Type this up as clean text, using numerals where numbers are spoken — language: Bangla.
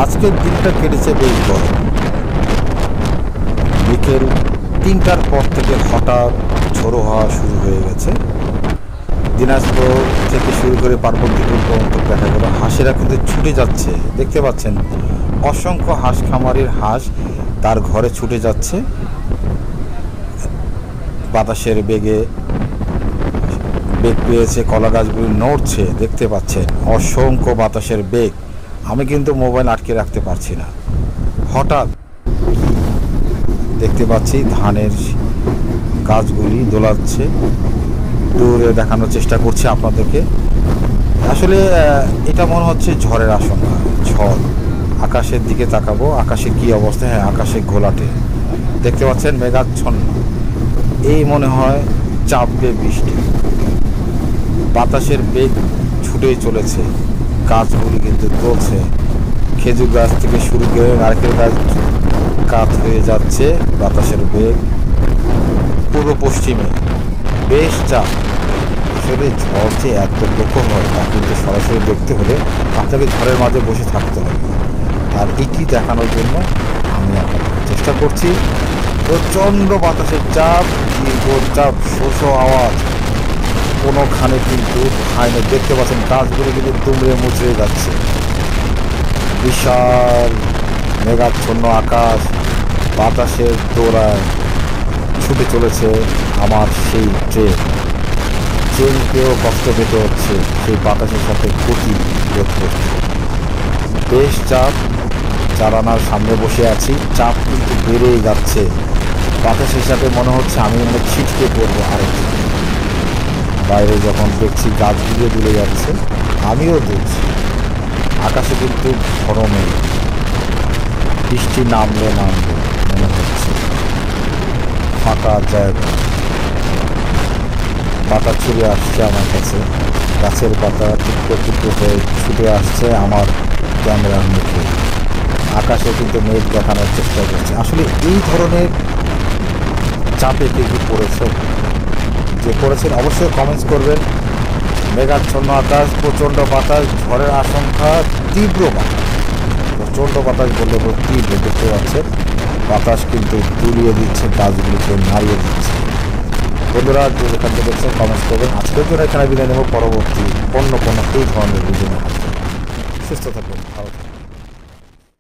আজকের দিনটা কেটেছে বেশ গরম। বিকেল 3টার পর থেকে হঠাৎ ঝোড়ো হওয়া শুরু হয়ে গেছে। দিনাজপুর থেকে শুরু করে পার্বতীপুর পর্যন্ত দেখা গেল হাঁসেরা কিন্তু ছুটে যাচ্ছে। দেখতে পাচ্ছেন অসংখ্য হাঁস খামারির হাঁস তার ঘরে ছুটে যাচ্ছে। বাতাসের বেগে বেগ পেয়েছে, কলা গাছগুলি নড়ছে, দেখতে পাচ্ছেন অসংখ্য বাতাসের বেগ। আমি কিন্তু মোবাইল আটকে রাখতে পারছি না। হঠাৎ দেখতে পাচ্ছি ধানের গাছগুলি দোলাচ্ছে। দূরে দেখানোর চেষ্টা করছি আপনাদেরকে। আসলে এটা মনে হচ্ছে ঝড়ের আশঙ্কা। ঝড়, আকাশের দিকে তাকাবো, আকাশে কি অবস্থা। হ্যাঁ, আকাশে ঘোলাটে, দেখতে পাচ্ছেন মেঘাচ্ছন্ন। এই মনে হয় চাপবে বৃষ্টি। বাতাসের বেগ ছুটেই চলেছে, গাছগুলি কিন্তু চলছে। খেজুর গাছ থেকে শুরু করে নারকেল গাছ কাত হয়ে যাচ্ছে বাতাসের বেগ। পূর্ব পশ্চিমে বেশ চাপ। আসলে ঝড় যে এত প্রখর হয় তা কিন্তু সরাসরি দেখতে হলে আপনাকে ঝড়ের মাঝে বসে থাকতে হবে। আর এটি দেখানোর জন্য আমি আপনাকে চেষ্টা করছি। প্রচণ্ড বাতাসের চাপ, দীর্ঘ চাপ, শোষ আওয়াজ, কোনোখানে কিন্তু খায়নি। দেখতে পাচ্ছেন গাছগুলো কিন্তু দুমড়ে মুচড়ে যাচ্ছে। বিশাল মেঘাচ্ছন্ন আকাশ, বাতাসের দৌড়ায় ছুটে চলেছে আমার সেই ট্রেনকেও কষ্ট পেতে হচ্ছে সেই বাতাসের সাথে গতি বোধ করতে। বেশ চাপ, চালানার সামনে বসে আছি, চাপ কিন্তু বেড়েই যাচ্ছে। বাতাসের সাথে মনে হচ্ছে আমি ছিটকে পড়বো আরেকটু। বাইরে যখন দেখছি গাছগুলো দুলে যাচ্ছে, আমিও দুলছি। আকাশে কিন্তু গরমে বৃষ্টি নামলে মনে হচ্ছে। ফাঁকা জায়গা, পাতা ছুটে আসছে আমার কাছে, গাছের পাতা টুকরো টুকরো হয়ে ছুটে আসছে আমার ক্যামেরার মুখে। আকাশে কিন্তু মেঘ দেখানোর চেষ্টা করছে। আসলে এই ধরনের চাপে কে কি পড়েছে, যে পড়েছেন অবশ্যই কমেন্টস করবেন। মেঘাচ্ছন্ন আকাশ, প্রচণ্ড বাতাস, ঝড়ের আশঙ্কা, তীব্র বাতাস। প্রচণ্ড বাতাস বললে তীব্র, দেখতে পাচ্ছেন বাতাস কিন্তু দুলিয়ে দিচ্ছে, গাছগুলিকে নাড়িয়ে দিচ্ছে। বন্ধুরা যেখান থেকে দেখছেন কমেন্টস করবেন। আজকের জন্য এখানে বিদায় নেব, পরবর্তী অন্য কোনো এই ধরনের ভিডিও। সুস্থ থাকুন, ভালো থাকুন।